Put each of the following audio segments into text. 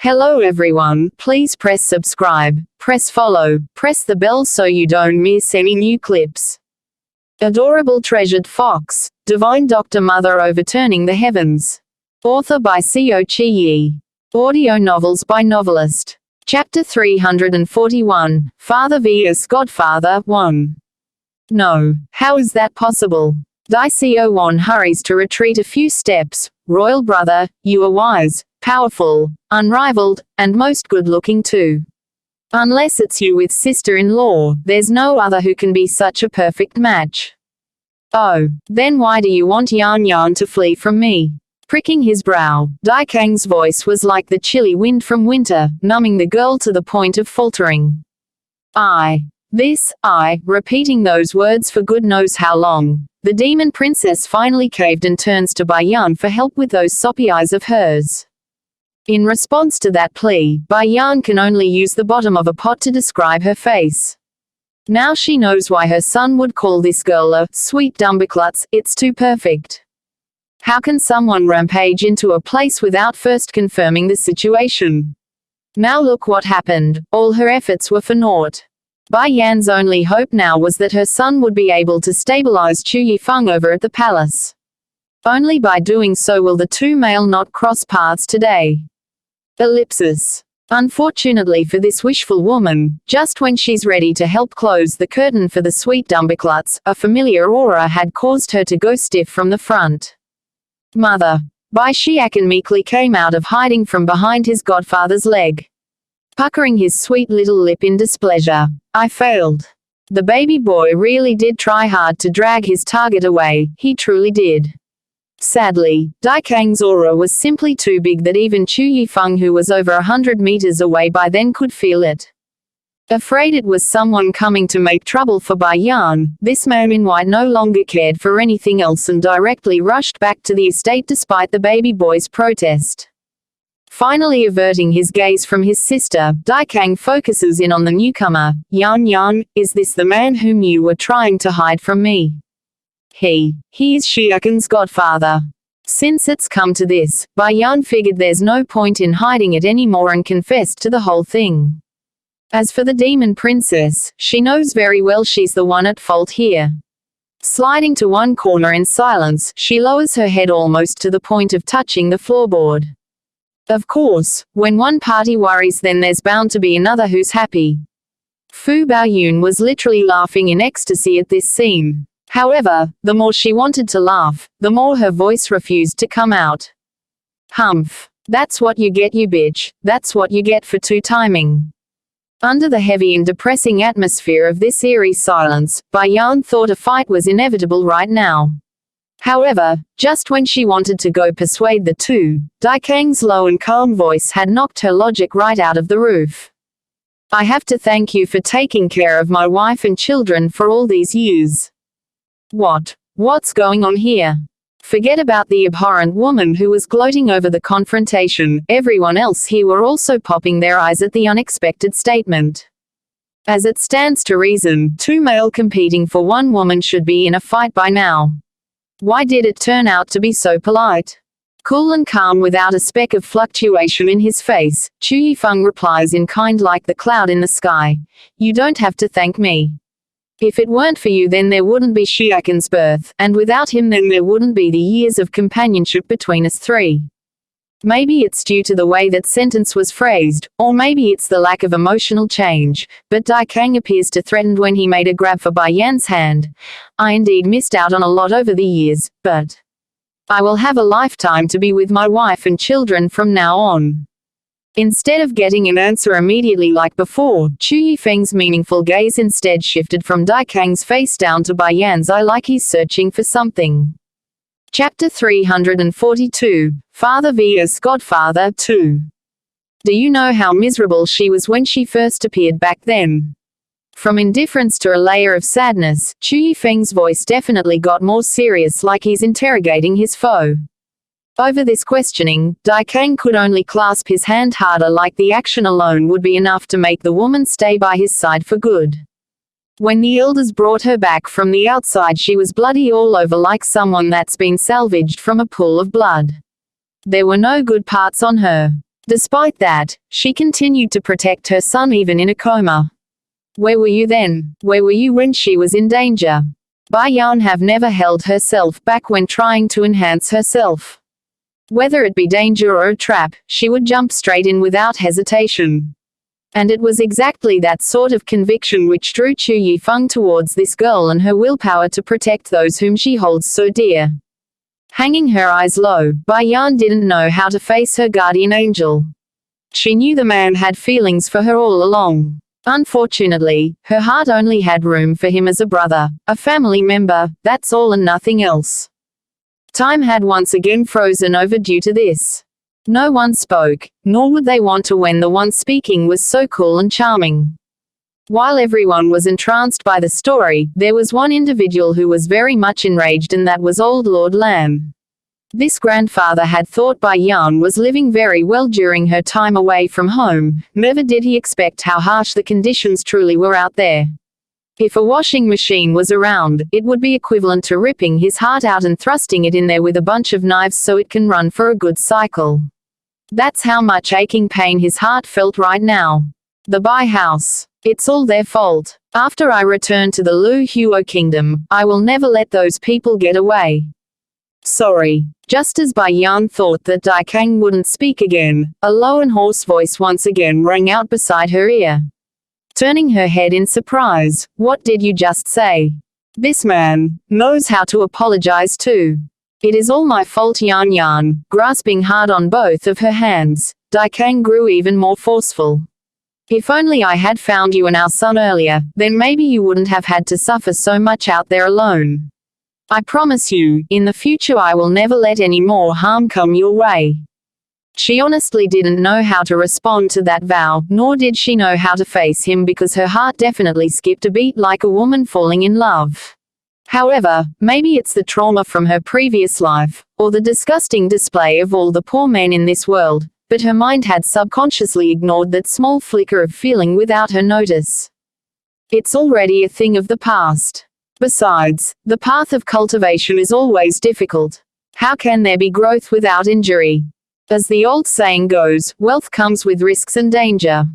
Hello everyone, please press subscribe, press follow, press the bell so you don't miss any new clips. Adorable treasured fox, divine doctor mother overturning the heavens. Author by Co Chi. Audio novels by Novelist. Chapter 341, Father vs Godfather, 1. No, how is that possible? Xuanhuan hurries to retreat a few steps. Royal brother, you are wise, powerful, unrivaled, and most good-looking too. Unless it's you with sister-in-law, there's no other who can be such a perfect match. Oh, then why do you want Xuanhuan to flee from me? Pricking his brow, Daikang's voice was like the chilly wind from winter, numbing the girl to the point of faltering. Repeating those words for good knows how long. The demon princess finally caved and turns to Bayan for help with those soppy eyes of hers. In response to that plea, Bayan can only use the bottom of a pot to describe her face. Now she knows why her son would call this girl a sweet dumberklutz. It's too perfect. How can someone rampage into a place without first confirming the situation? Now look what happened, all her efforts were for naught. Bayan's only hope now was that her son would be able to stabilize Chu Yifeng over at the palace. Only by doing so will the two male not cross paths today. Ellipsis. Unfortunately for this wishful woman, just when she's ready to help close the curtain for the sweet dumberklutz, a familiar aura had caused her to go stiff from the front. Mother. Bai Xiaocan meekly came out of hiding from behind his godfather's leg. Puckering his sweet little lip in displeasure. I failed. The baby boy really did try hard to drag his target away, he truly did. Sadly, Daikang's aura was simply too big that even Chu Yifeng, who was over 100 meters away by then, could feel it. Afraid it was someone coming to make trouble for Bayan, this man in white no longer cared for anything else and directly rushed back to the estate despite the baby boy's protest. Finally averting his gaze from his sister, Daikang focuses in on the newcomer. Xuanhuan, is this the man whom you were trying to hide from me? He is Xiaocan's godfather. Since it's come to this, Bayan figured there's no point in hiding it anymore and confessed to the whole thing. As for the demon princess, she knows very well she's the one at fault here. Sliding to one corner in silence, she lowers her head almost to the point of touching the floorboard. Of course, when one party worries, then there's bound to be another who's happy. Fu Baoyun was literally laughing in ecstasy at this scene. However, the more she wanted to laugh, the more her voice refused to come out. Humph. That's what you get, you bitch. That's what you get for two-timing. Under the heavy and depressing atmosphere of this eerie silence, Bayan thought a fight was inevitable right now. However, just when she wanted to go persuade the two, Daikang's low and calm voice had knocked her logic right out of the roof. I have to thank you for taking care of my wife and children for all these years. What's going on here? Forget about the abhorrent woman who was gloating over the confrontation. Everyone else here were also popping their eyes at the unexpected statement. As it stands to reason, two male competing for one woman should be in a fight by now. Why did it turn out to be so polite? Cool and calm without a speck of fluctuation in his face, Chu Yifeng replies in kind like the cloud in the sky. You don't have to thank me. If it weren't for you, then there wouldn't be Xiaocan's birth, and without him then there wouldn't be the years of companionship between us three. Maybe it's due to the way that sentence was phrased, or maybe it's the lack of emotional change, but Daikang appears to threaten when he made a grab for Bayan's hand. I indeed missed out on a lot over the years, but I will have a lifetime to be with my wife and children from now on. Instead of getting an answer immediately like before, Chu Yifeng's meaningful gaze instead shifted from Daikang's face down to Bayan's eye like he's searching for something. Chapter 342, Father vs Godfather, 2. Do you know how miserable she was when she first appeared back then? From indifference to a layer of sadness, Chu Yifeng's voice definitely got more serious, like he's interrogating his foe. Over this questioning, Daikang could only clasp his hand harder, like the action alone would be enough to make the woman stay by his side for good. When the elders brought her back from the outside, she was bloody all over like someone that's been salvaged from a pool of blood. There were no good parts on her. Despite that, she continued to protect her son even in a coma. Where were you then? Where were you when she was in danger? Bai Yan have never held herself back when trying to enhance herself. Whether it be danger or a trap, she would jump straight in without hesitation. And it was exactly that sort of conviction which drew Chu Yifeng towards this girl and her willpower to protect those whom she holds so dear. Hanging her eyes low, Bai Yan didn't know how to face her guardian angel. She knew the man had feelings for her all along. Unfortunately, her heart only had room for him as a brother, a family member, that's all and nothing else. Time had once again frozen over due to this. No one spoke, nor would they want to when the one speaking was so cool and charming. While everyone was entranced by the story, there was one individual who was very much enraged, and that was old Lord Lan. This grandfather had thought Bai Yan was living very well during her time away from home. Never did he expect how harsh the conditions truly were out there. If a washing machine was around, it would be equivalent to ripping his heart out and thrusting it in there with a bunch of knives so it can run for a good cycle. That's how much aching pain his heart felt right now. The Bai house. It's all their fault. After I return to the Lu Huo kingdom, I will never let those people get away. Sorry. Just as Bai Yan thought that Dai Kang wouldn't speak again, a low and hoarse voice once again rang out beside her ear. Turning her head in surprise, what did you just say? This man knows how to apologize too. It is all my fault. Yan, grasping hard on both of her hands, Dai Kang grew even more forceful. If only I had found you and our son earlier, then maybe you wouldn't have had to suffer so much out there alone. I promise you, in the future I will never let any more harm come your way. She honestly didn't know how to respond to that vow, nor did she know how to face him because her heart definitely skipped a beat like a woman falling in love. However, maybe it's the trauma from her previous life, or the disgusting display of all the poor men in this world, but her mind had subconsciously ignored that small flicker of feeling without her notice. It's already a thing of the past. Besides, the path of cultivation is always difficult. How can there be growth without injury? As the old saying goes, wealth comes with risks and danger.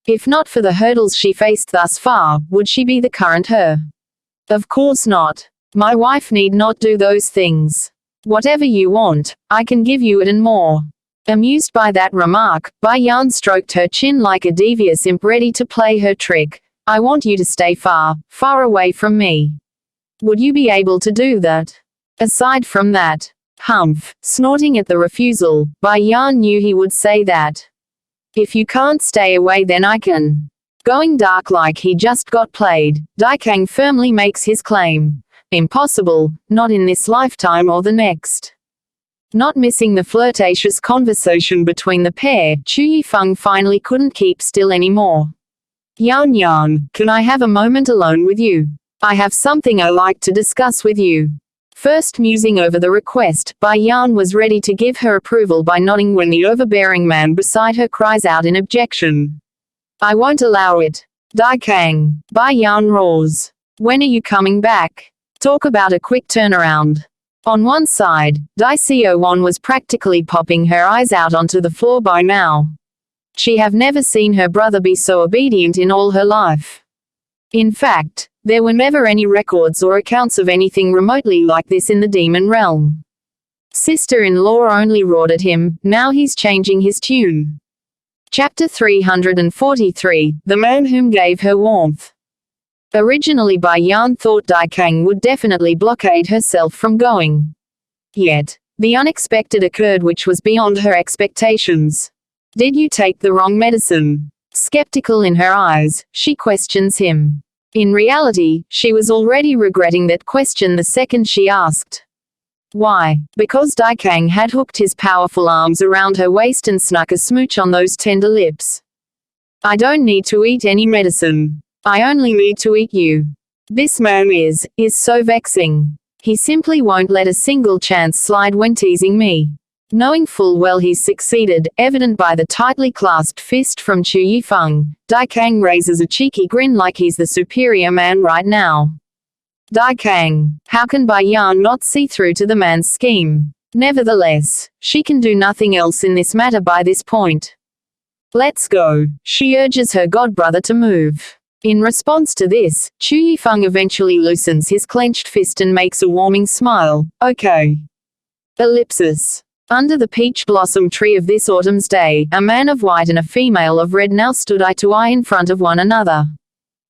If not for the hurdles she faced thus far, would she be the current her? Of course not. My wife need not do those things. Whatever you want, I can give you it and more. Amused by that remark, Bai Yan stroked her chin like a devious imp ready to play her trick. I want you to stay far, far away from me. Would you be able to do that? Aside from that, humph, snorting at the refusal, Bai Yan knew he would say that. If you can't stay away then I can. Going dark like he just got played, Dai Kang firmly makes his claim. Impossible, not in this lifetime or the next. Not missing the flirtatious conversation between the pair, Chu Yifeng finally couldn't keep still anymore. Yan, can I have a moment alone with you? I have something I like to discuss with you. First musing over the request, Bai Yan was ready to give her approval by nodding when the overbearing man beside her cries out in objection. I won't allow it. Dai Kang, Bai Yan roars. When are you coming back? Talk about a quick turnaround. On one side, Dai Xuanhuan was practically popping her eyes out onto the floor by now. She have never seen her brother be so obedient in all her life. In fact, there were never any records or accounts of anything remotely like this in the demon realm. Sister-in-law only roared at him, now he's changing his tune. Chapter 343, The Man Whom Gave Her Warmth. Originally Bai Yan thought Dai Kang would definitely blockade herself from going. Yet, the unexpected occurred which was beyond her expectations. Did you take the wrong medicine? Skeptical in her eyes, she questions him. In reality, she was already regretting that question the second she asked. Why? Because Dai Kang had hooked his powerful arms around her waist and snuck a smooch on those tender lips. I don't need to eat any medicine. I only need to eat you. This man is so vexing. He simply won't let a single chance slide when teasing me. Knowing full well he's succeeded, evident by the tightly clasped fist from Chu Yifeng, Dai Kang raises a cheeky grin like he's the superior man right now. Dai Kang, how can Bai Yan not see through to the man's scheme? Nevertheless, she can do nothing else in this matter by this point. Let's go. She urges her godbrother to move. In response to this, Chu Yifeng eventually loosens his clenched fist and makes a warming smile. Okay. Ellipsis. Under the peach blossom tree of this autumn's day, a man of white and a female of red now stood eye to eye in front of one another.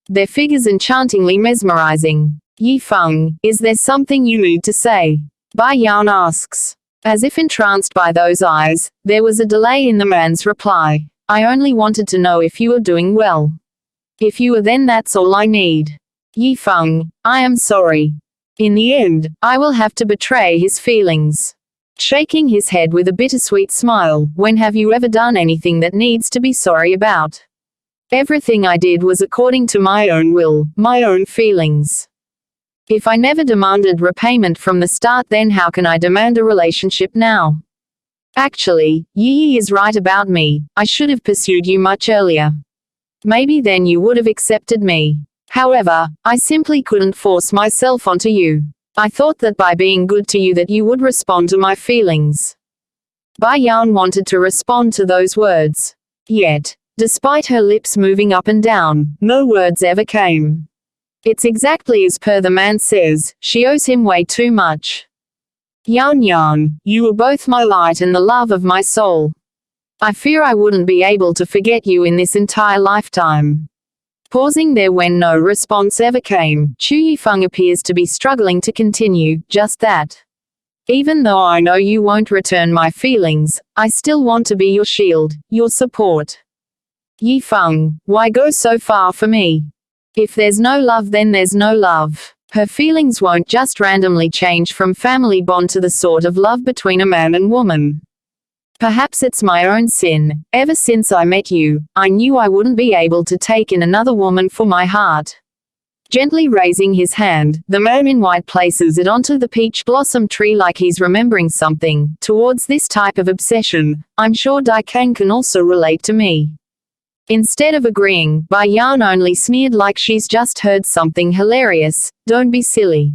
Their figures enchantingly mesmerizing. Yifeng, is there something you need to say? Bai Yan asks. As if entranced by those eyes, there was a delay in the man's reply. I only wanted to know if you are doing well. If you are, then that's all I need. Yifeng, I am sorry. In the end, I will have to betray his feelings. Shaking his head with a bittersweet smile, when have you ever done anything that needs to be sorry about? Everything I did was according to my own will, my own feelings. If I never demanded repayment from the start, then how can I demand a relationship now? Actually, Yi is right about me. I should have pursued you much earlier. Maybe then you would have accepted me. However, I simply couldn't force myself onto you. I thought that by being good to you that you would respond to my feelings. Bai Yan wanted to respond to those words. Yet, despite her lips moving up and down, no words ever came. It's exactly as per the man says, she owes him way too much. Yan, you were both my light and the love of my soul. I fear I wouldn't be able to forget you in this entire lifetime. Pausing there when no response ever came, Chu Yifeng appears to be struggling to continue, just that. Even though I know you won't return my feelings, I still want to be your shield, your support. Yifeng, why go so far for me? If there's no love, then there's no love. Her feelings won't just randomly change from family bond to the sort of love between a man and woman. Perhaps it's my own sin. Ever since I met you, I knew I wouldn't be able to take in another woman for my heart. Gently raising his hand, the man in white places it onto the peach blossom tree like he's remembering something. Towards this type of obsession, I'm sure Daikang can also relate to me. Instead of agreeing, Bai Yan only sneered like she's just heard something hilarious. Don't be silly.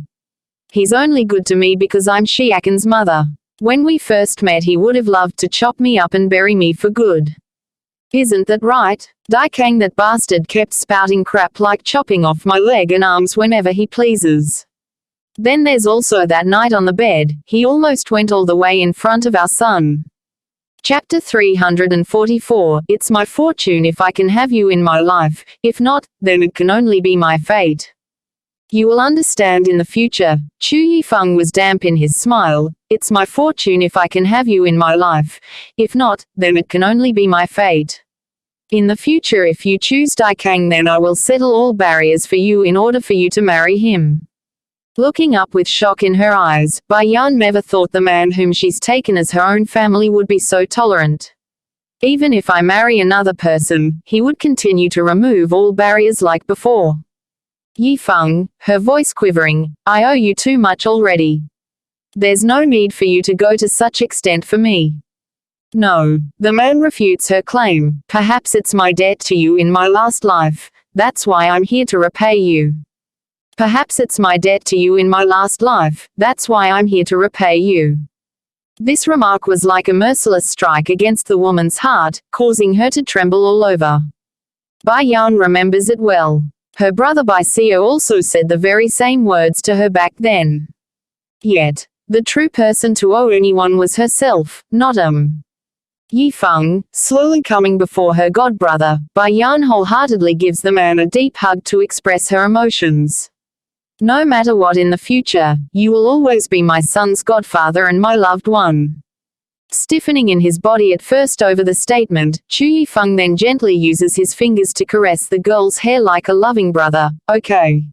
He's only good to me because I'm Xiakan's mother. When we first met, he would have loved to chop me up and bury me for good. Isn't that right? Daikang, that bastard, kept spouting crap like chopping off my leg and arms whenever he pleases. Then there's also that night on the bed, he almost went all the way in front of our son. Chapter 344, It's my fortune if I can have you in my life, if not, then it can only be my fate. You will understand in the future. Chu Yifeng was damp in his smile. It's my fortune if I can have you in my life. If not, then it can only be my fate. In the future, if you choose Daikang, then I will settle all barriers for you in order for you to marry him. Looking up with shock in her eyes, Bai Yan never thought the man whom she's taken as her own family would be so tolerant. Even if I marry another person, he would continue to remove all barriers like before. Yifeng, her voice quivering, I owe you too much already. There's no need for you to go to such extent for me. No, the man refutes her claim. Perhaps it's my debt to you in my last life. That's why I'm here to repay you. Perhaps it's my debt to you in my last life. That's why I'm here to repay you. This remark was like a merciless strike against the woman's heart, causing her to tremble all over. Bai Yan remembers it well. Her brother Bai Xiao also said the very same words to her back then. Yet, the true person to owe anyone was herself, not him. Yifeng, slowly coming before her godbrother, Bai Yan wholeheartedly gives the man a deep hug to express her emotions. No matter what in the future, you will always be my son's godfather and my loved one. Stiffening in his body at first over the statement, Chu Yifeng then gently uses his fingers to caress the girl's hair like a loving brother. Okay.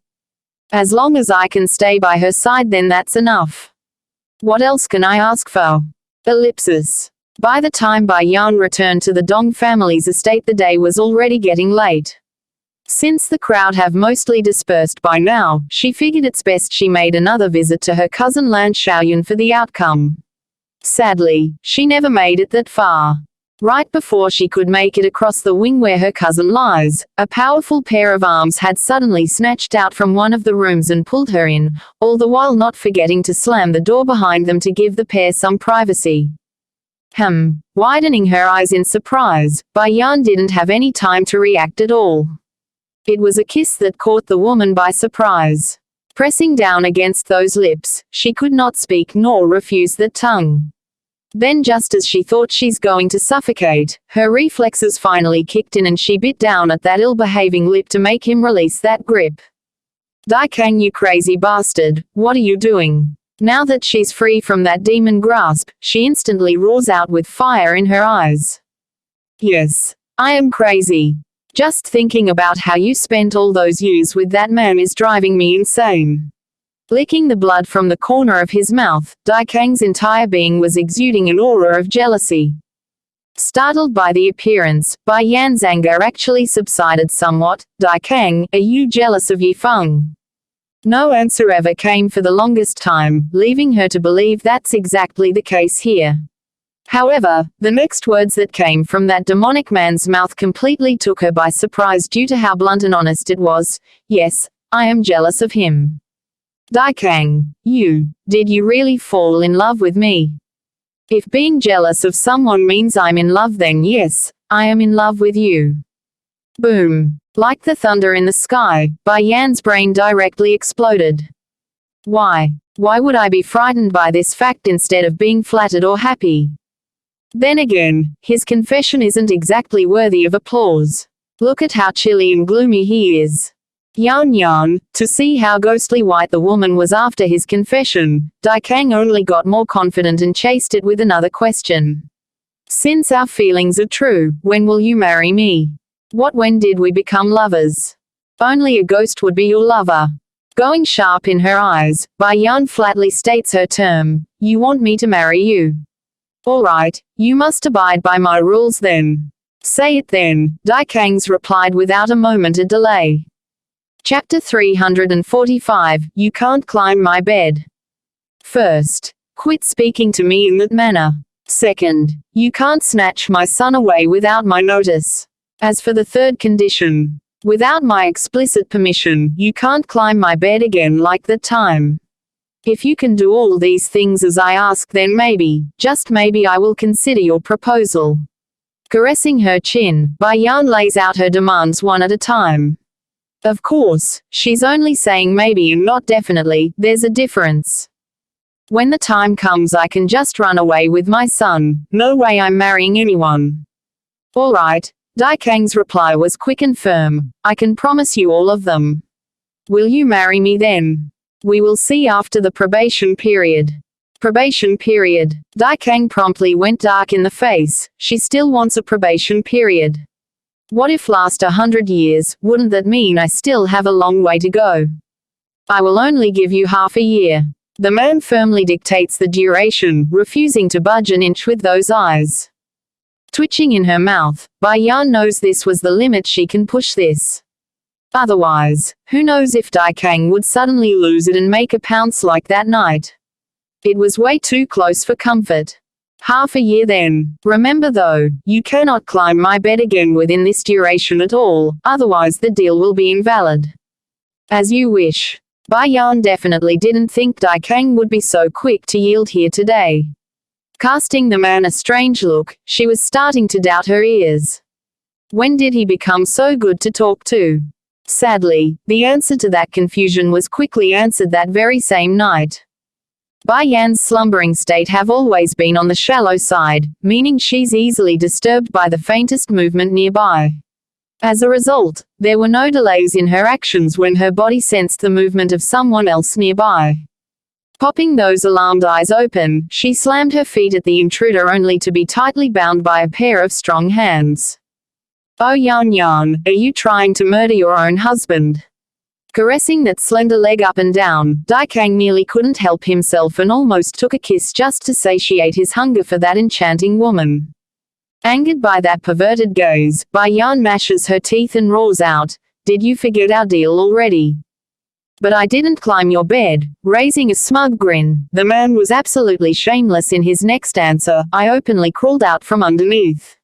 As long as I can stay by her side, then that's enough. What else can I ask for? Ellipsis. By the time Bai Yan returned to the Dong family's estate, the day was already getting late. Since the crowd have mostly dispersed by now, she figured it's best she made another visit to her cousin Lan Xiaoyun for the outcome. Sadly, she never made it that far. Right before she could make it across the wing where her cousin lies, a powerful pair of arms had suddenly snatched out from one of the rooms and pulled her in, all the while not forgetting to slam the door behind them to give the pair some privacy. Widening her eyes in surprise, Bai Yan didn't have any time to react at all. It was a kiss that caught the woman by surprise. Pressing down against those lips, she could not speak nor refuse the tongue. Then just as she thought she's going to suffocate, her reflexes finally kicked in and she bit down at that ill-behaving lip to make him release that grip. "Dai Kang, you crazy bastard, what are you doing?" Now that she's free from that demon grasp, she instantly roars out with fire in her eyes. "Yes, I am crazy. Just thinking about how you spent all those years with that man is driving me insane." Licking the blood from the corner of his mouth, Dai Kang's entire being was exuding an aura of jealousy. Startled by the appearance, Bai Yan's anger actually subsided somewhat. "Dai Kang, are you jealous of Yifeng?" No answer ever came for the longest time, leaving her to believe that's exactly the case here. However, the next words that came from that demonic man's mouth completely took her by surprise due to how blunt and honest it was. "Yes, I am jealous of him." "Dai Kang, did you really fall in love with me?" "If being jealous of someone means I'm in love, then yes, I am in love with you." Boom. Like the thunder in the sky, Bai Yan's brain directly exploded. Why would I be frightened by this fact instead of being flattered or happy? Then again, his confession isn't exactly worthy of applause. Look at how chilly and gloomy he is. Yan, to see how ghostly white the woman was after his confession, Dai Kang only got more confident and chased it with another question. "Since our feelings are true, when will you marry me? When did we become lovers? Only a ghost would be your lover." Going sharp in her eyes, Bai Yan flatly states her term. "You want me to marry you? All right, you must abide by my rules then." "Say it then," Dai Kang's replied without a moment of delay. Chapter 345, You Can't Climb My Bed. First, quit speaking to me in that manner. Second, you can't snatch my son away without my notice. As for the third condition, without my explicit permission, you can't climb my bed again like that time. If you can do all these things as I ask, then maybe, just maybe I will consider your proposal. Caressing her chin, Bai Yan lays out her demands one at a time. Of course, she's only saying maybe and not definitely. There's a difference. When the time comes, I can just run away with my son. No way I'm marrying anyone. All right. Dai Kang's reply was quick and firm. I can promise you all of them. Will you marry me then? We will see after the probation period. Probation period. Dai Kang promptly went dark in the face. She still wants a probation period. What if last 100 years? Wouldn't that mean I still have a long way to go? I will only give you half a year. The man firmly dictates the duration, refusing to budge an inch with those eyes twitching in her mouth. Bai Yan knows this was the limit she can push this. Otherwise, who knows if Dai Kang would suddenly lose it and make a pounce like that night. It was way too close for comfort. Half a year then. Remember though, you cannot climb my bed again within this duration at all, otherwise the deal will be invalid. As you wish. Bai Yan definitely didn't think Dai Kang would be so quick to yield here today. Casting the man a strange look, she was starting to doubt her ears. When did he become so good to talk to? Sadly, the answer to that confusion was quickly answered that very same night. Bai Yan's slumbering state have always been on the shallow side, meaning she's easily disturbed by the faintest movement nearby. As a result, there were no delays in her actions when her body sensed the movement of someone else nearby. Popping those alarmed eyes open, she slammed her feet at the intruder only to be tightly bound by a pair of strong hands. Oh Yan, are you trying to murder your own husband? Caressing that slender leg up and down, Dai Kang nearly couldn't help himself and almost took a kiss just to satiate his hunger for that enchanting woman. Angered by that perverted gaze, Bai Yan mashes her teeth and roars out, "Did you forget our deal already?" But I didn't climb your bed. Raising a smug grin, the man was absolutely shameless in his next answer. I openly crawled out from underneath.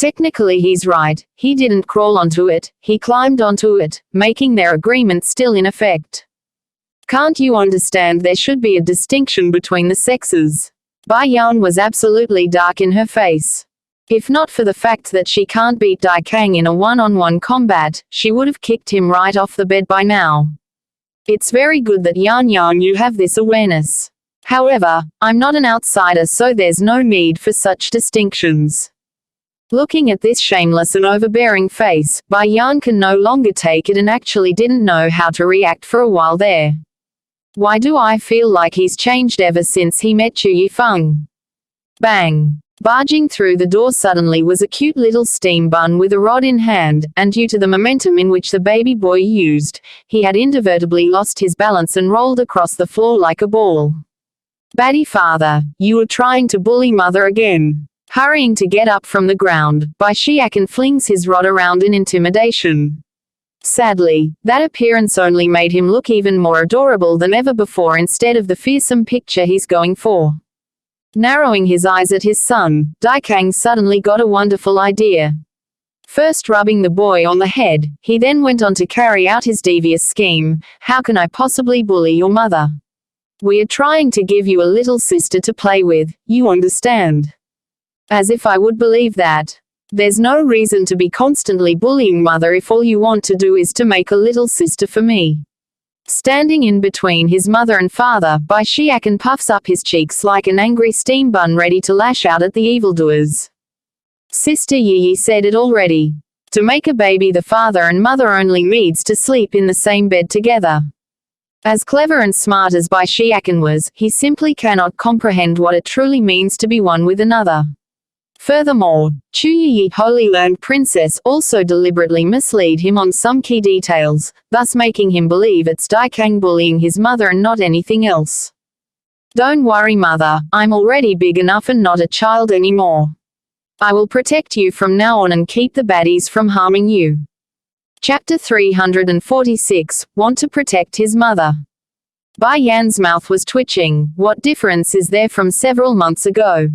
Technically he's right, he didn't crawl onto it, he climbed onto it, making their agreement still in effect. Can't you understand there should be a distinction between the sexes? Bai Yan was absolutely dark in her face. If not for the fact that she can't beat Dai Kang in a one-on-one combat, she would have kicked him right off the bed by now. It's very good that Yan you have this awareness. However, I'm not an outsider, so there's no need for such distinctions. Looking at this shameless and overbearing face, Bai Yan can no longer take it and actually didn't know how to react for a while there. Why do I feel like he's changed ever since he met Chu Yifeng? Bang! Barging through the door suddenly was a cute little steam bun with a rod in hand, and due to the momentum in which the baby boy used, he had inadvertently lost his balance and rolled across the floor like a ball. Batty father, you are trying to bully mother again. Hurrying to get up from the ground, Bai Xiakan flings his rod around in intimidation. Sadly, that appearance only made him look even more adorable than ever before instead of the fearsome picture he's going for. Narrowing his eyes at his son, Dai Kang suddenly got a wonderful idea. First rubbing the boy on the head, he then went on to carry out his devious scheme. How can I possibly bully your mother? We are trying to give you a little sister to play with, you understand? As if I would believe that. There's no reason to be constantly bullying mother if all you want to do is to make a little sister for me. Standing in between his mother and father, Bai Xiakan puffs up his cheeks like an angry steam bun ready to lash out at the evildoers. Sister Yi said it already. To make a baby, the father and mother only needs to sleep in the same bed together. As clever and smart as Bai Xiakan was, he simply cannot comprehend what it truly means to be one with another. Furthermore, Chu Yi, Holy Land Princess, also deliberately mislead him on some key details, thus making him believe it's Dai Kang bullying his mother and not anything else. Don't worry mother, I'm already big enough and not a child anymore. I will protect you from now on and keep the baddies from harming you. Chapter 346, Want to protect his mother. Bai Yan's mouth was twitching. What difference is there from several months ago?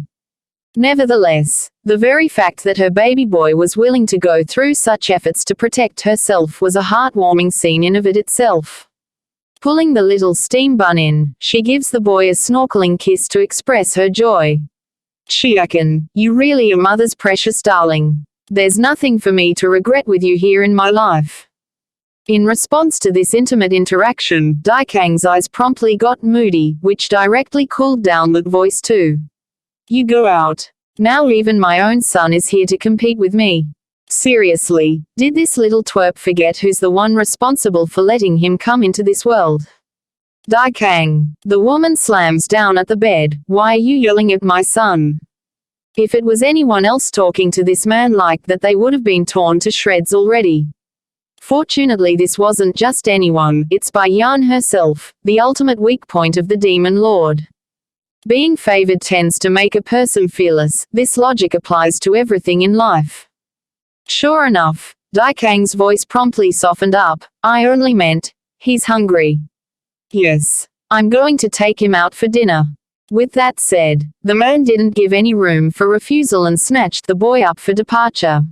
Nevertheless, the very fact that her baby boy was willing to go through such efforts to protect herself was a heartwarming scene in of it itself. Pulling the little steam bun in, she gives the boy a snorkeling kiss to express her joy. Xiakan, you really are mother's precious darling. There's nothing for me to regret with you here in my life. In response to this intimate interaction, Dai Kang's eyes promptly got moody, which directly cooled down that voice too. You go out. Now even my own son is here to compete with me. Seriously, did this little twerp forget who's the one responsible for letting him come into this world? Dai Kang. The woman slams down at the bed. Why are you yelling at my son? If it was anyone else talking to this man like that, they would have been torn to shreds already. Fortunately this wasn't just anyone, it's Bai Yan herself, the ultimate weak point of the Demon Lord. Being favored tends to make a person fearless. This logic applies to everything in life. Sure enough, Dai Kang's voice promptly softened up. I only meant, he's hungry. Yes. I'm going to take him out for dinner. With that said, the man didn't give any room for refusal and snatched the boy up for departure.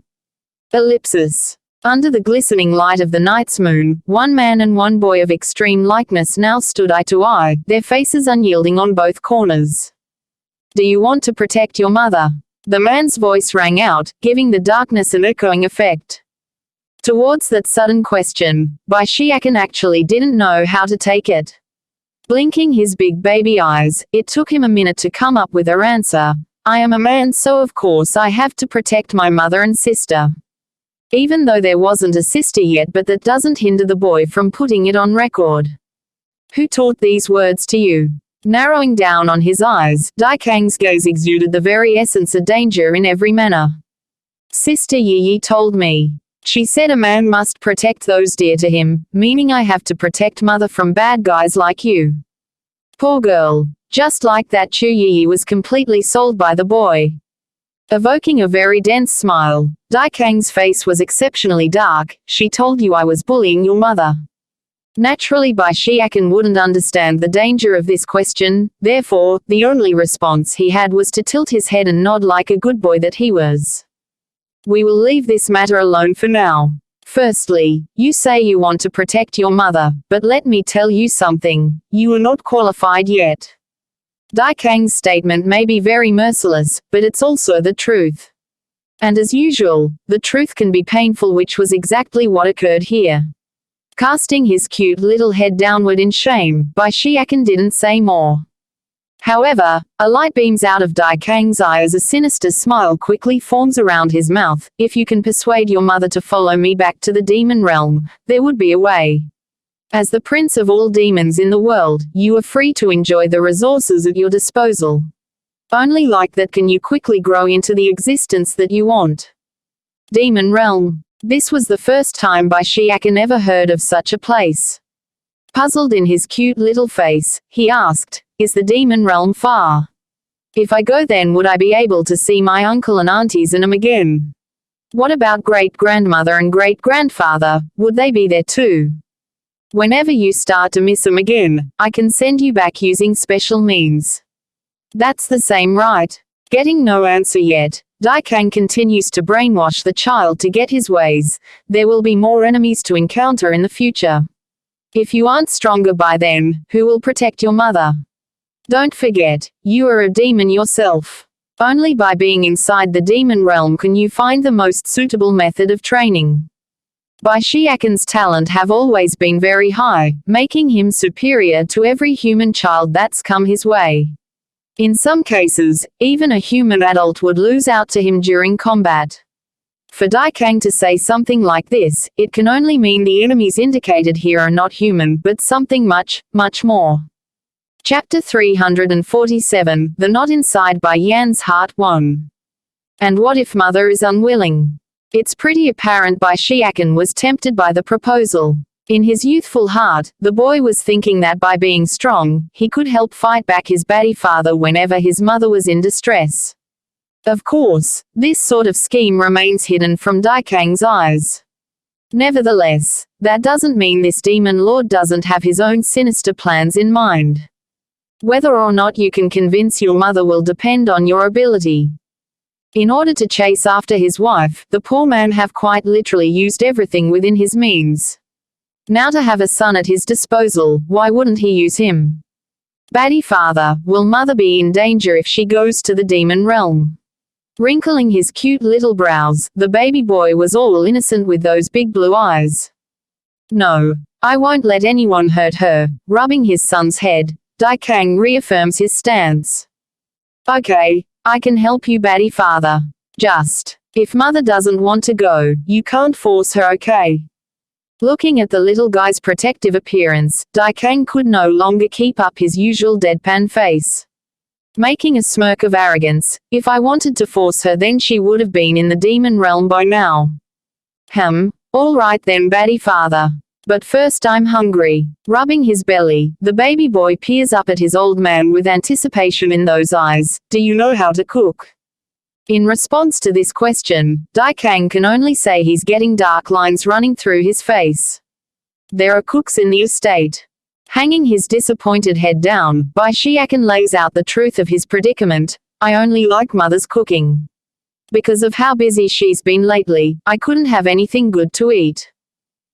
Ellipsis. Under the glistening light of the night's moon, one man and one boy of extreme likeness now stood eye to eye, their faces unyielding on both corners. Do you want to protect your mother? The man's voice rang out, giving the darkness an echoing effect. Towards that sudden question, Bai Xiakan actually didn't know how to take it. Blinking his big baby eyes, it took him a minute to come up with her answer. I am a man, so of course I have to protect my mother and sister. Even though there wasn't a sister yet, but that doesn't hinder the boy from putting it on record. Who taught these words to you? Narrowing down on his eyes, Dai Kang's gaze exuded the very essence of danger in every manner. Sister Yi told me. She said a man must protect those dear to him, meaning I have to protect mother from bad guys like you. Poor girl. Just like that, Chu Yi was completely sold by the boy. Evoking a very dense smile, Dai Kang's face was exceptionally dark. She told you I was bullying your mother. Naturally Bai Xiakan wouldn't understand the danger of this question, therefore, the only response he had was to tilt his head and nod like a good boy that he was. We will leave this matter alone for now. Firstly, you say you want to protect your mother, but let me tell you something, you are not qualified yet. Dai Kang's statement may be very merciless, but it's also the truth. And as usual, the truth can be painful, which was exactly what occurred here. Casting his cute little head downward in shame, Bai Xiakan didn't say more. However, a light beams out of Dai Kang's eye as a sinister smile quickly forms around his mouth. If you can persuade your mother to follow me back to the demon realm, there would be a way. As the prince of all demons in the world, you are free to enjoy the resources at your disposal. Only like that can you quickly grow into the existence that you want. Demon realm. This was the first time Bai Xiakan ever heard of such a place. Puzzled in his cute little face, he asked, is the demon realm far? If I go, then would I be able to see my uncle and aunties and them again? What about great-grandmother and great-grandfather, would they be there too? Whenever you start to miss them again, I can send you back using special means. That's the same, right? Getting no answer yet, Dai Kang continues to brainwash the child to get his ways. There will be more enemies to encounter in the future. If you aren't stronger by then, who will protect your mother? Don't forget, you are a demon yourself. Only by being inside the demon realm can you find the most suitable method of training. Bai Xiakan's talent have always been very high, making him superior to every human child that's come his way. In some cases, even a human adult would lose out to him during combat. For Dai Kang to say something like this, it can only mean the enemies indicated here are not human but something much, much more. Chapter 347, The Knot Inside Bai Yan's Heart 1. And what if mother is unwilling? It's pretty apparent Bai Xiakan was tempted by the proposal. In his youthful heart, the boy was thinking that by being strong, he could help fight back his baddie father whenever his mother was in distress. Of course, this sort of scheme remains hidden from Dai Kang's eyes. Nevertheless, that doesn't mean this demon lord doesn't have his own sinister plans in mind. Whether or not you can convince your mother will depend on your ability. In order to chase after his wife, the poor man have quite literally used everything within his means. Now to have a son at his disposal, why wouldn't he use him? Baddie father, will mother be in danger if she goes to the demon realm? Wrinkling his cute little brows, the baby boy was all innocent with those big blue eyes. No, I won't let anyone hurt her. Rubbing his son's head, Dai Kang reaffirms his stance. Okay, I can help you, baddie father. Just, if mother doesn't want to go, you can't force her, okay? Looking at the little guy's protective appearance, Dai Kang could no longer keep up his usual deadpan face. Making a smirk of arrogance, if I wanted to force her, then she would have been in the demon realm by now. All right then, baddie father. But first I'm hungry. Rubbing his belly, the baby boy peers up at his old man with anticipation in those eyes. Do you know how to cook? In response to this question, Dai Kang can only say he's getting dark lines running through his face. There are cooks in the estate. Hanging his disappointed head down, Bai Xiakan lays out the truth of his predicament. I only like mother's cooking. Because of how busy she's been lately, I couldn't have anything good to eat.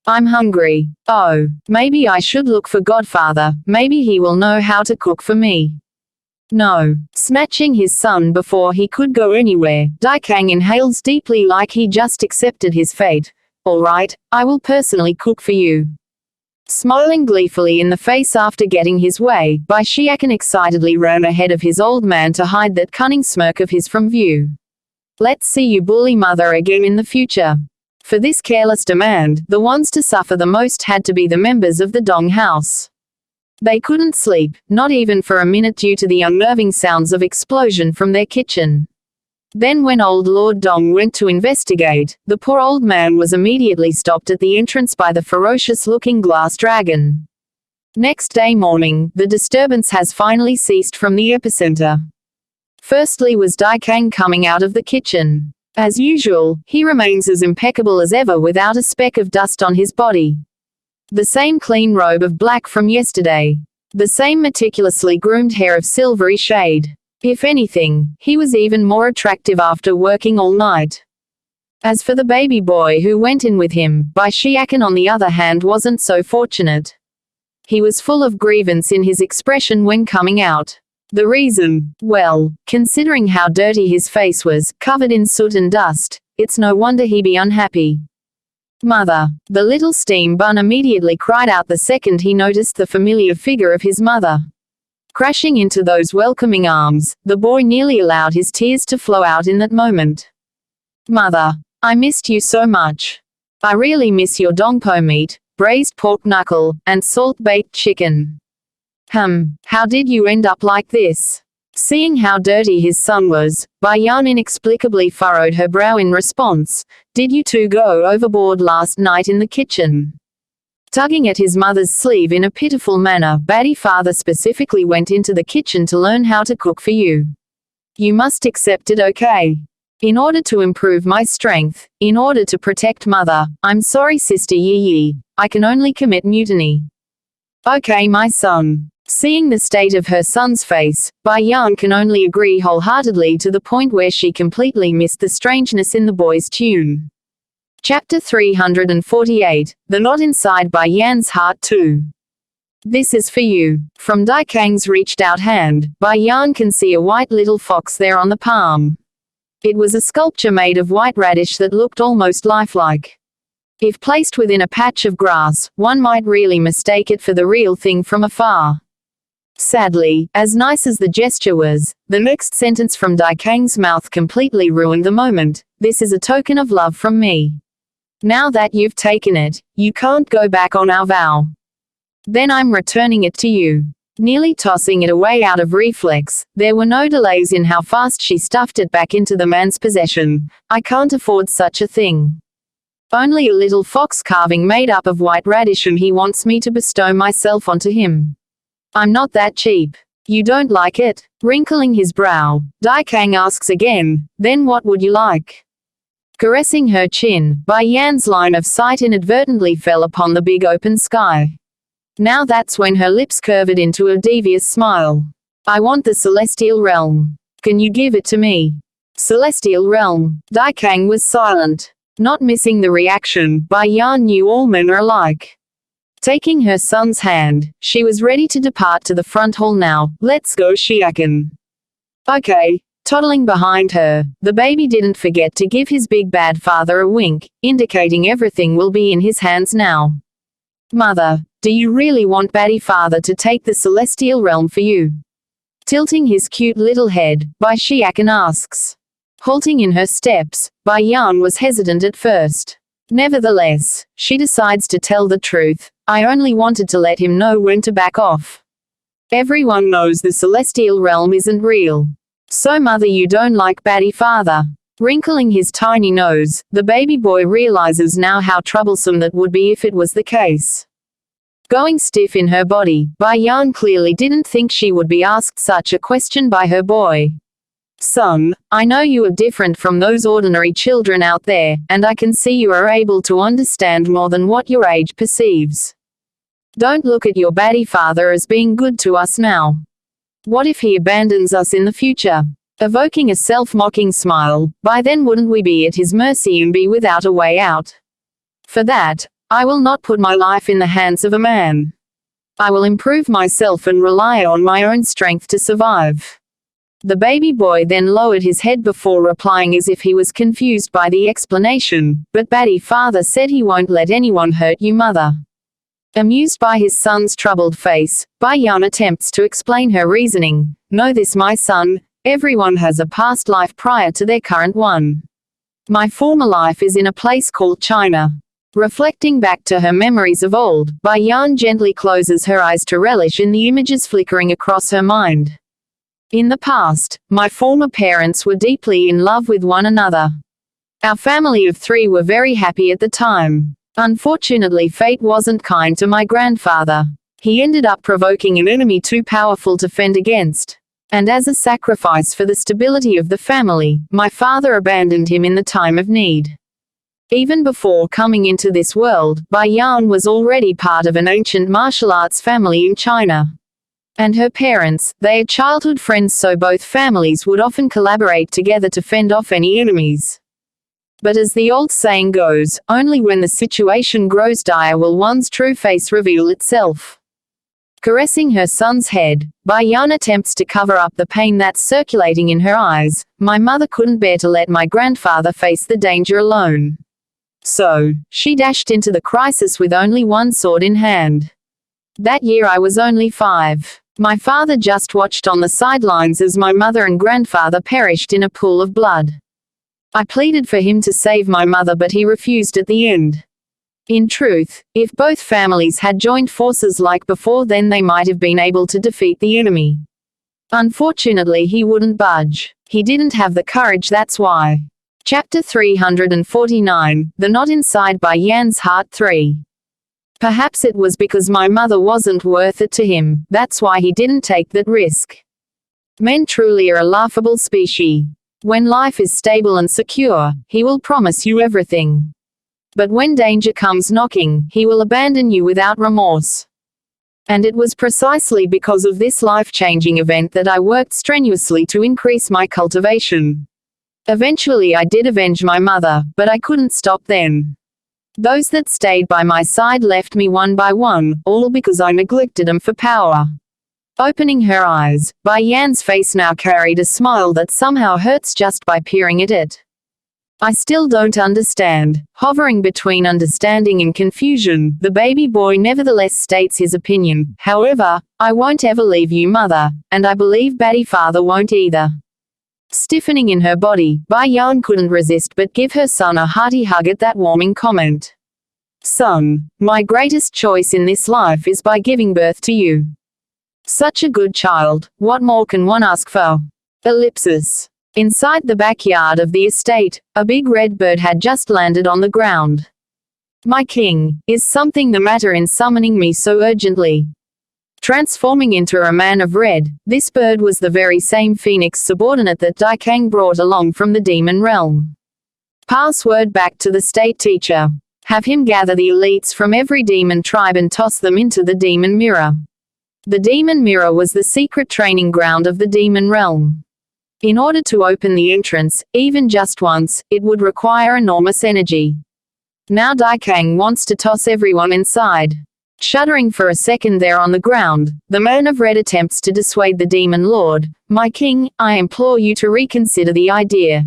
I'm hungry. Oh, maybe I should look for Godfather, maybe he will know how to cook for me. No. Snatching his son before he could go anywhere, Dai Kang inhales deeply like he just accepted his fate. All right, I will personally cook for you. Smiling gleefully in the face after getting his way, Bai Xiakan excitedly ran ahead of his old man to hide that cunning smirk of his from view. Let's see you bully mother again in the future. For this careless demand, the ones to suffer the most had to be the members of the Dong house. They couldn't sleep, not even for a minute, due to the unnerving sounds of explosion from their kitchen. Then when old Lord Dong went to investigate, the poor old man was immediately stopped at the entrance by the ferocious-looking glass dragon. Next day morning, the disturbance has finally ceased from the epicenter. Firstly was Dai Kang coming out of the kitchen. As usual, he remains as impeccable as ever without a speck of dust on his body. The same clean robe of black from yesterday. The same meticulously groomed hair of silvery shade. If anything, he was even more attractive after working all night. As for the baby boy who went in with him, Xuanhuan on the other hand wasn't so fortunate. He was full of grievance in his expression when coming out. The reason? Well, considering how dirty his face was, covered in soot and dust, it's no wonder he be unhappy. Mother. The little steam bun immediately cried out the second he noticed the familiar figure of his mother. Crashing into those welcoming arms, the boy nearly allowed his tears to flow out in that moment. Mother. I missed you so much. I really miss your dongpo meat, braised pork knuckle, and salt-baked chicken. How did you end up like this? Seeing how dirty his son was, Xuanhuan inexplicably furrowed her brow in response. Did you two go overboard last night in the kitchen? Tugging at his mother's sleeve in a pitiful manner, Batty father specifically went into the kitchen to learn how to cook for you. You must accept it, okay? In order to improve my strength, in order to protect mother, I'm sorry sister Yi, I can only commit mutiny. Okay my son. Seeing the state of her son's face, Xuanhuan can only agree wholeheartedly to the point where she completely missed the strangeness in the boy's tune. Chapter 348, The Knot Inside Xuanhuan's Heart 2. This is for you. From Daikang's reached out hand, Xuanhuan can see a white little fox there on the palm. It was a sculpture made of white radish that looked almost lifelike. If placed within a patch of grass, one might really mistake it for the real thing from afar. Sadly, as nice as the gesture was, the next sentence from Daikang's mouth completely ruined the moment. This is a token of love from me. Now that you've taken it, you can't go back on our vow. Then I'm returning it to you. Nearly tossing it away out of reflex, there were no delays in how fast she stuffed it back into the man's possession. I can't afford such a thing. Only a little fox carving made up of white radish, and he wants me to bestow myself onto him. I'm not that cheap. You don't like it? Wrinkling his brow, Daikang asks again, then what would you like? Caressing her chin, Xuanhuan's line of sight inadvertently fell upon the big open sky. Now that's when her lips curved into a devious smile. I want the celestial realm. Can you give it to me? Celestial realm. Daikang was silent. Not missing the reaction, Xuanhuan knew all men are alike. Taking her son's hand, she was ready to depart to the front hall now. Let's go, Xuanhuan. Okay. Toddling behind her, the baby didn't forget to give his big bad father a wink, indicating everything will be in his hands now. Mother, do you really want Batty father to take the celestial realm for you? Tilting his cute little head, Xuanhuan asks. Halting in her steps, Xuanhuan was hesitant at first. Nevertheless, she decides to tell the truth. I only wanted to let him know when to back off. Everyone knows the celestial realm isn't real. So mother, you don't like Batty father? Wrinkling his tiny nose, the baby boy realizes now how troublesome that would be if it was the case. Going stiff in her body, Xuanhuan clearly didn't think she would be asked such a question by her boy. Son, I know you are different from those ordinary children out there, and I can see you are able to understand more than what your age perceives. Don't look at your Batty father as being good to us now. What if he abandons us in the future? Evoking a self-mocking smile, by then wouldn't we be at his mercy and be without a way out? For that, I will not put my life in the hands of a man. I will improve myself and rely on my own strength to survive. The baby boy then lowered his head before replying as if he was confused by the explanation, but Batty father said he won't let anyone hurt you, mother. Amused by his son's troubled face, Xuanhuan attempts to explain her reasoning. Know this, my son, everyone has a past life prior to their current one. My former life is in a place called China. Reflecting back to her memories of old, Xuanhuan gently closes her eyes to relish in the images flickering across her mind. In the past, my former parents were deeply in love with one another. Our family of 3 were very happy at the time. Unfortunately, fate wasn't kind to my grandfather. He ended up provoking an enemy too powerful to fend against. And as a sacrifice for the stability of the family, my father abandoned him in the time of need. Even before coming into this world, Xuanhuan was already part of an ancient martial arts family in China. And her parents, they are childhood friends, so both families would often collaborate together to fend off any enemies. But as the old saying goes, only when the situation grows dire will one's true face reveal itself. Caressing her son's head, Bai Yan attempts to cover up the pain that's circulating in her eyes. My mother couldn't bear to let my grandfather face the danger alone. So, she dashed into the crisis with only one sword in hand. That year I was only 5. My father just watched on the sidelines as my mother and grandfather perished in a pool of blood. I pleaded for him to save my mother, but he refused at the end. In truth, if both families had joined forces like before, then they might have been able to defeat the enemy. Unfortunately, he wouldn't budge. He didn't have the courage, that's why. Chapter 349, The Knot Inside Bai Yan's Heart 3. Perhaps it was because my mother wasn't worth it to him, that's why he didn't take that risk. Men truly are a laughable species. When life is stable and secure, he will promise you everything. But when danger comes knocking, he will abandon you without remorse. And it was precisely because of this life-changing event that I worked strenuously to increase my cultivation. Eventually I did avenge my mother, but I couldn't stop then. Those that stayed by my side left me one by one, all because I neglected them for power. Opening her eyes, Bai Yan's face now carried a smile that somehow hurts just by peering at it. I still don't understand. Hovering between understanding and confusion, the baby boy nevertheless states his opinion. However, I won't ever leave you, mother, and I believe Batty father won't either. Stiffening in her body, Bai Yan couldn't resist but give her son a hearty hug at that warming comment. Son, my greatest choice in this life is by giving birth to you. Such a good child, what more can one ask for? Ellipsis. Inside the backyard of the estate, a big red bird had just landed on the ground. My king, is something the matter in summoning me so urgently? Transforming into a man of red, this bird was the very same phoenix subordinate that Dai Kang brought along from the demon realm. Pass word back to the state teacher. Have him gather the elites from every demon tribe and toss them into the demon mirror. The demon mirror was the secret training ground of the demon realm. In order to open the entrance, even just once, it would require enormous energy. Now Dai Kang wants to toss everyone inside. Shuddering for a second there on the ground, the man of red attempts to dissuade the demon lord. My king, I implore you to reconsider the idea.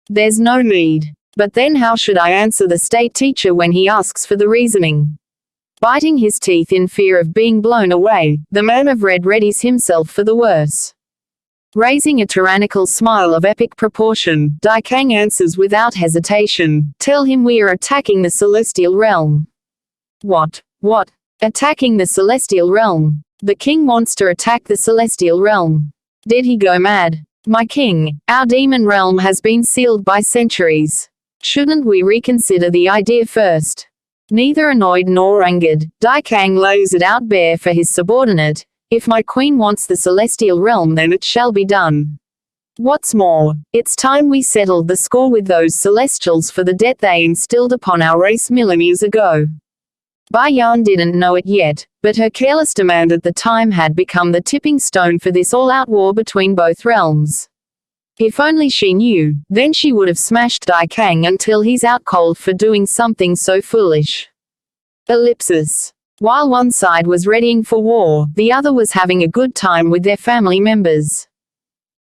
There's no need. But then how should I answer the state teacher when he asks for the reasoning? Biting his teeth in fear of being blown away, the man of red readies himself for the worse. Raising a tyrannical smile of epic proportion, Dai Kang answers without hesitation, tell him we are attacking the celestial realm. What? Attacking the celestial realm? The king wants to attack the celestial realm. Did he go mad? My king, our demon realm has been sealed by centuries. Shouldn't we reconsider the idea first? Neither annoyed nor angered, Dai Kang lays it out bare for his subordinate. If my queen wants the celestial realm, then it shall be done. What's more, it's time we settled the score with those celestials for the debt they instilled upon our race millenniums ago. Bai Yan didn't know it yet, but her careless demand at the time had become the tipping stone for this all-out war between both realms. If only she knew, then she would have smashed Dai Kang until he's out cold for doing something so foolish. Ellipsis. While one side was readying for war, the other was having a good time with their family members.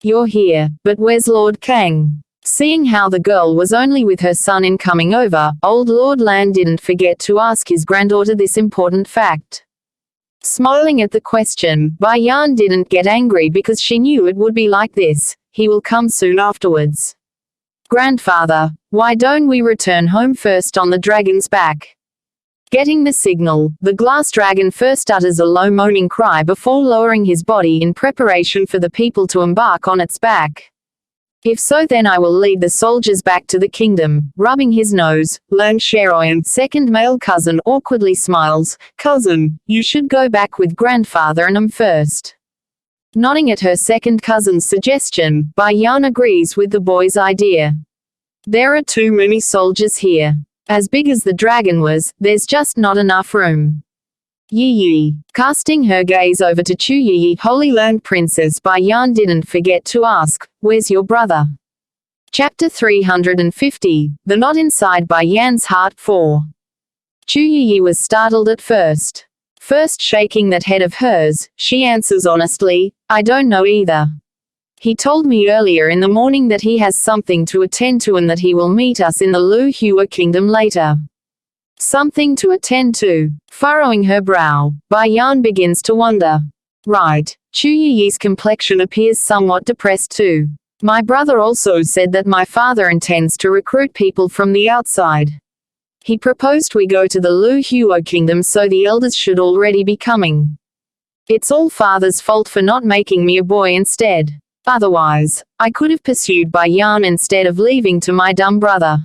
You're here, but where's Lord Kang? Seeing how the girl was only with her son in coming over, old Lord Lan didn't forget to ask his granddaughter this important fact. Smiling at the question, Bai Yan didn't get angry because she knew it would be like this. He will come soon afterwards. Grandfather, why don't we return home first on the dragon's back? Getting the signal, the glass dragon first utters a low moaning cry before lowering his body in preparation for the people to embark on its back. If so, then I will lead the soldiers back to the kingdom. Rubbing his nose, Lan Sheroyan, second male cousin, awkwardly smiles. Cousin, you should go back with grandfather and first. Nodding at her second cousin's suggestion, Bai Yan agrees with the boy's idea. There are too many soldiers here. As big as the dragon was, there's just not enough room. Yi. Casting her gaze over to Chu Yi, Holy Land Princess, Bai Yan didn't forget to ask, where's your brother? Chapter 350, The Knot Inside by Yan's Heart 4. Chu Yi was startled at first. First shaking that head of hers, she answers honestly, I don't know either. He told me earlier in the morning that he has something to attend to and that he will meet us in the Lu Hua kingdom later. Something to attend to. Furrowing her brow, Bai Yan begins to wonder. Right. Chu Yi's complexion appears somewhat depressed too. My brother also said that my father intends to recruit people from the outside. He proposed we go to the Lu Hua kingdom, so the elders should already be coming. It's all father's fault for not making me a boy instead. Otherwise, I could have pursued Bai Yan instead of leaving to my dumb brother.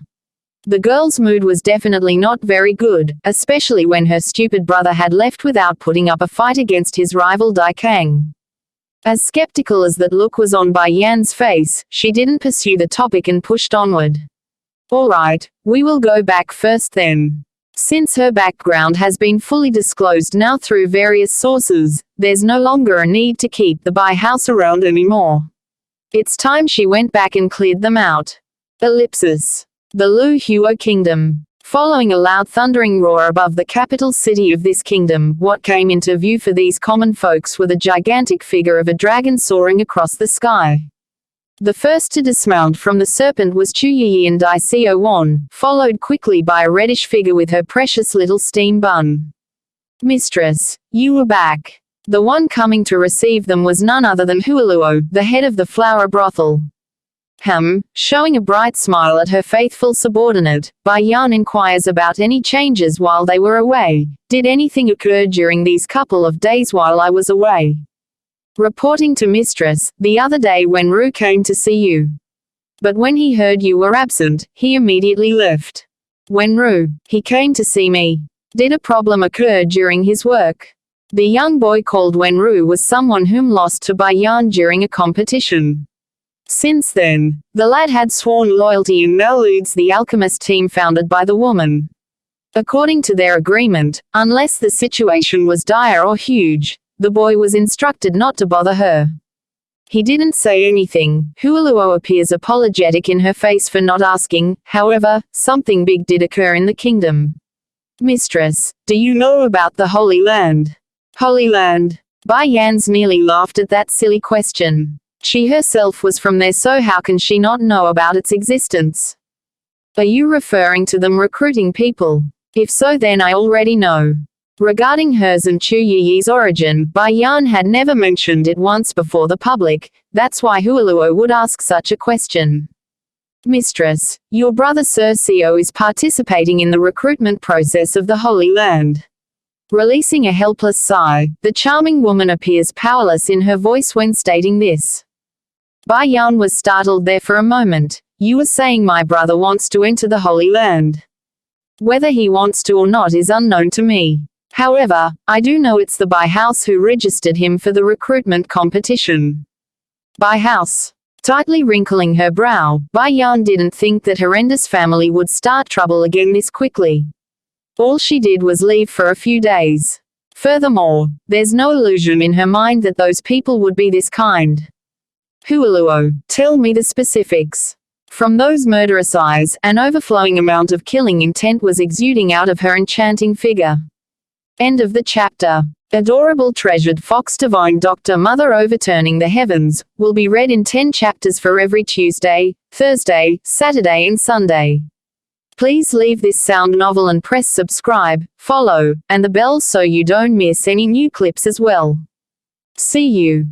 The girl's mood was definitely not very good, especially when her stupid brother had left without putting up a fight against his rival Dai Kang. As skeptical as that look was on Bai Yan's face, she didn't pursue the topic and pushed onward. Alright, we will go back first then. Since her background has been fully disclosed now through various sources, there's no longer a need to keep the Bai house around anymore. It's time she went back and cleared them out. Ellipsis. The Lu Hua kingdom. Following a loud thundering roar above the capital city of this kingdom, what came into view for these common folks were the gigantic figure of a dragon soaring across the sky. The first to dismount from the serpent was Chu Yi and Dai Xuanhuan, followed quickly by a reddish figure with her precious little steam bun. Mistress, you were back. The one coming to receive them was none other than Hualuo, the head of the flower brothel. Showing a bright smile at her faithful subordinate, Bai Yan inquires about any changes while they were away. Did anything occur during these couple of days while I was away? Reporting to mistress, the other day when Ru came to see you. But when he heard you were absent, he immediately left. When Ru, he came to see me. Did a problem occur during his work? The young boy called Wenru was someone whom lost to Bai Yan during a competition. Since then, the lad had sworn loyalty and now leads the alchemist team founded by the woman. According to their agreement, unless the situation was dire or huge, the boy was instructed not to bother her. He didn't say anything. Hualuo appears apologetic in her face for not asking, however, something big did occur in the kingdom. Mistress, do you know about the Holy Land? Holy Land? Bai Yan's nearly laughed at that silly question. She herself was from there, so how can she not know about its existence? Are you referring to them recruiting people? If so, then I already know. Regarding hers and Chu Yi's origin, Bai Yan had never mentioned it once before the public, that's why Hualuo would ask such a question. Mistress, your brother Sir Seo is participating in the recruitment process of the Holy Land. Releasing a helpless sigh, the charming woman appears powerless in her voice when stating this. Bai Yan was startled there for a moment. You were saying my brother wants to enter the Holy Land. Whether he wants to or not is unknown to me. However, I do know it's the Bai house who registered him for the recruitment competition. Bai house. Tightly wrinkling her brow, Bai Yan didn't think that horrendous family would start trouble again this quickly. All she did was leave for a few days. Furthermore, there's no illusion in her mind that those people would be this kind. Hualuo, tell me the specifics. From those murderous eyes, an overflowing amount of killing intent was exuding out of her enchanting figure. End of the chapter. Adorable treasured fox divine Dr. Mother Overturning the Heavens, will be read in 10 chapters for every Tuesday, Thursday, Saturday and Sunday. Please leave this sound novel and press subscribe, follow, and the bell so you don't miss any new clips as well. See you.